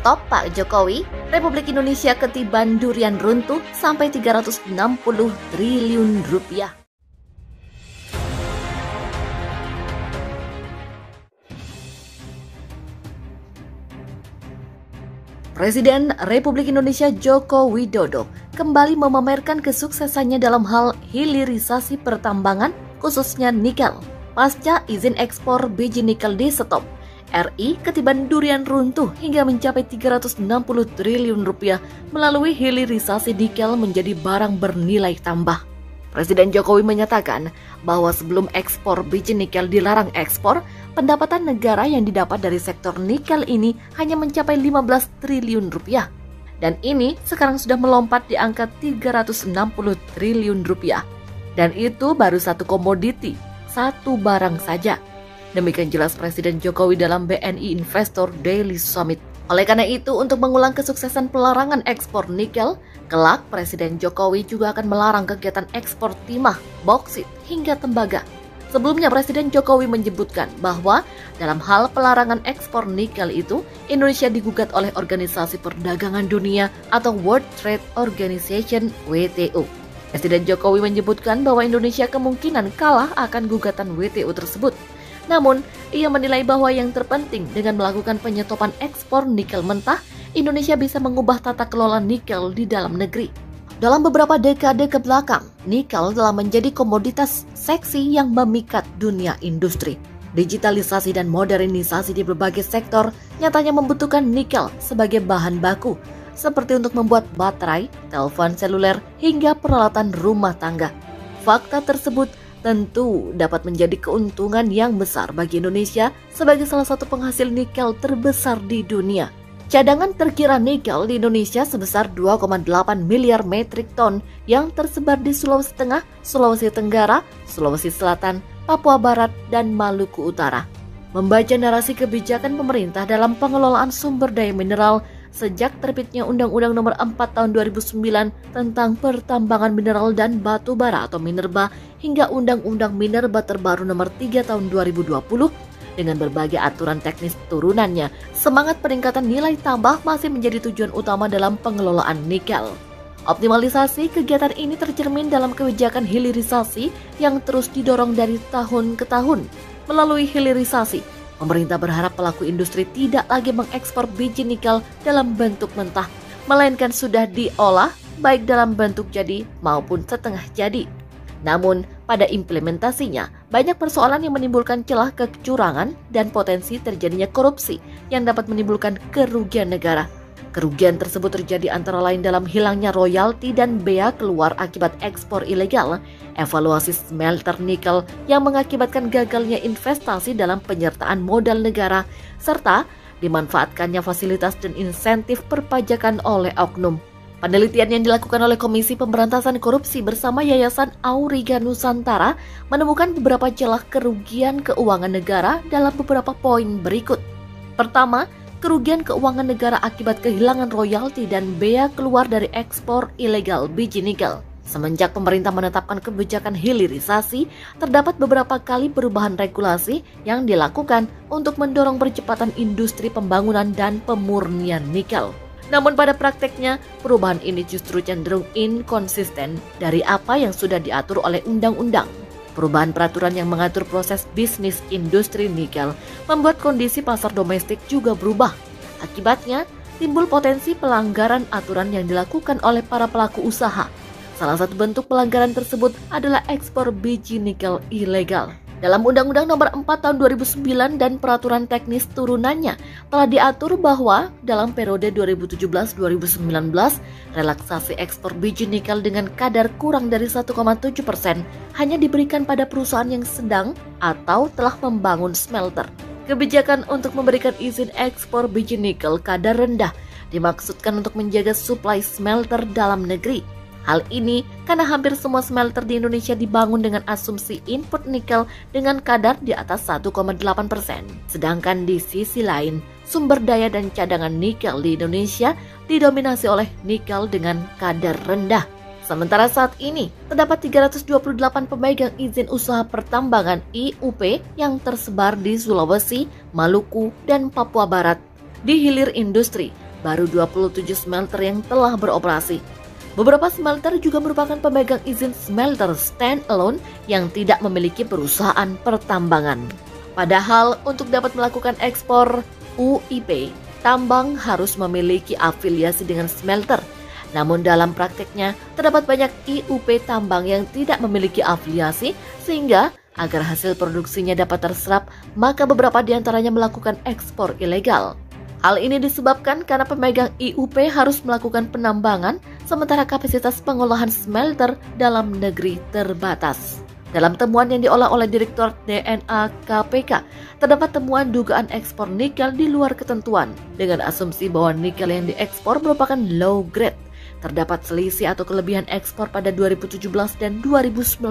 Stop Pak Jokowi, Republik Indonesia ketiban durian runtuh sampai 360 triliun rupiah. Presiden Republik Indonesia Joko Widodo kembali memamerkan kesuksesannya dalam hal hilirisasi pertambangan, khususnya nikel. Pasca izin ekspor biji nikel di stop, RI ketiban durian runtuh hingga mencapai 360 triliun rupiah melalui hilirisasi nikel menjadi barang bernilai tambah. Presiden Jokowi menyatakan bahwa sebelum ekspor biji nikel dilarang ekspor, pendapatan negara yang didapat dari sektor nikel ini hanya mencapai 15 triliun rupiah. Dan ini sekarang sudah melompat di angka 360 triliun rupiah. Dan itu baru satu komoditi, satu barang saja. Demikian jelas Presiden Jokowi dalam BNI Investor Daily Summit. Oleh karena itu, untuk mengulang kesuksesan pelarangan ekspor nikel, kelak Presiden Jokowi juga akan melarang kegiatan ekspor timah, boksit, hingga tembaga. Sebelumnya Presiden Jokowi menyebutkan bahwa dalam hal pelarangan ekspor nikel itu, Indonesia digugat oleh Organisasi Perdagangan Dunia atau World Trade Organization WTO. Presiden Jokowi menyebutkan bahwa Indonesia kemungkinan kalah akan gugatan WTO tersebut. Namun, ia menilai bahwa yang terpenting dengan melakukan penyetopan ekspor nikel mentah, Indonesia bisa mengubah tata kelola nikel di dalam negeri. Dalam beberapa dekade ke belakang, nikel telah menjadi komoditas seksi yang memikat dunia industri. Digitalisasi dan modernisasi di berbagai sektor nyatanya membutuhkan nikel sebagai bahan baku, seperti untuk membuat baterai, telepon seluler, hingga peralatan rumah tangga. Fakta tersebut tentu dapat menjadi keuntungan yang besar bagi Indonesia sebagai salah satu penghasil nikel terbesar di dunia. Cadangan terkira nikel di Indonesia sebesar 2,8 miliar metrik ton yang tersebar di Sulawesi Tengah, Sulawesi Tenggara, Sulawesi Selatan, Papua Barat, dan Maluku Utara. Membaca narasi kebijakan pemerintah dalam pengelolaan sumber daya mineral sejak terbitnya Undang-Undang Nomor 4 Tahun 2009 tentang Pertambangan Mineral dan Batu Bara atau Minerba hingga Undang-Undang Minerba terbaru Nomor 3 Tahun 2020 dengan berbagai aturan teknis turunannya, semangat peningkatan nilai tambah masih menjadi tujuan utama dalam pengelolaan nikel. Optimalisasi kegiatan ini tercermin dalam kebijakan hilirisasi yang terus didorong dari tahun ke tahun. Melalui hilirisasi, pemerintah berharap pelaku industri tidak lagi mengekspor biji nikel dalam bentuk mentah, melainkan sudah diolah baik dalam bentuk jadi maupun setengah jadi. Namun, pada implementasinya, banyak persoalan yang menimbulkan celah kecurangan dan potensi terjadinya korupsi yang dapat menimbulkan kerugian negara. Kerugian tersebut terjadi antara lain dalam hilangnya royalti dan bea keluar akibat ekspor ilegal, evaluasi smelter nikel yang mengakibatkan gagalnya investasi dalam penyertaan modal negara, serta dimanfaatkannya fasilitas dan insentif perpajakan oleh oknum. Penelitian yang dilakukan oleh Komisi Pemberantasan Korupsi bersama Yayasan Auriga Nusantara menemukan beberapa celah kerugian keuangan negara dalam beberapa poin berikut. Pertama, kerugian keuangan negara akibat kehilangan royalti dan bea keluar dari ekspor ilegal biji nikel. Semenjak pemerintah menetapkan kebijakan hilirisasi, terdapat beberapa kali perubahan regulasi yang dilakukan untuk mendorong percepatan industri pembangunan dan pemurnian nikel. Namun pada prakteknya, perubahan ini justru cenderung inkonsisten dari apa yang sudah diatur oleh undang-undang. Perubahan peraturan yang mengatur proses bisnis industri nikel membuat kondisi pasar domestik juga berubah. Akibatnya, timbul potensi pelanggaran aturan yang dilakukan oleh para pelaku usaha. Salah satu bentuk pelanggaran tersebut adalah ekspor biji nikel ilegal. Dalam Undang-Undang Nomor 4 Tahun 2009 dan peraturan teknis turunannya telah diatur bahwa dalam periode 2017-2019 relaksasi ekspor biji nikel dengan kadar kurang dari 1,7% hanya diberikan pada perusahaan yang sedang atau telah membangun smelter. Kebijakan untuk memberikan izin ekspor biji nikel kadar rendah dimaksudkan untuk menjaga suplai smelter dalam negeri. Hal ini karena hampir semua smelter di Indonesia dibangun dengan asumsi input nikel dengan kadar di atas 1,8%. Sedangkan di sisi lain, sumber daya dan cadangan nikel di Indonesia didominasi oleh nikel dengan kadar rendah. Sementara saat ini, terdapat 328 pemegang izin usaha pertambangan IUP yang tersebar di Sulawesi, Maluku, dan Papua Barat. Di hilir industri, baru 27 smelter yang telah beroperasi. Beberapa smelter juga merupakan pemegang izin smelter stand-alone yang tidak memiliki perusahaan pertambangan. Padahal untuk dapat melakukan ekspor UIP, tambang harus memiliki afiliasi dengan smelter. Namun dalam prakteknya terdapat banyak IUP tambang yang tidak memiliki afiliasi, sehingga agar hasil produksinya dapat terserap, maka beberapa di antaranya melakukan ekspor ilegal. Hal ini disebabkan karena pemegang IUP harus melakukan penambangan, sementara kapasitas pengolahan smelter dalam negeri terbatas. Dalam temuan yang diolah oleh Direktur DNA KPK, terdapat temuan dugaan ekspor nikel di luar ketentuan, dengan asumsi bahwa nikel yang diekspor merupakan low grade. Terdapat selisih atau kelebihan ekspor pada 2017 dan 2019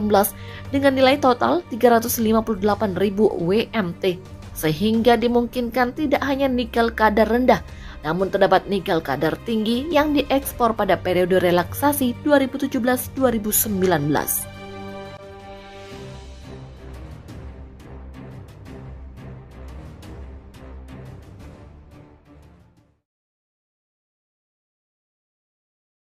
dengan nilai total 358.000 WMT. Sehingga dimungkinkan tidak hanya nikel kadar rendah, namun terdapat nikel kadar tinggi yang diekspor pada periode relaksasi 2017-2019.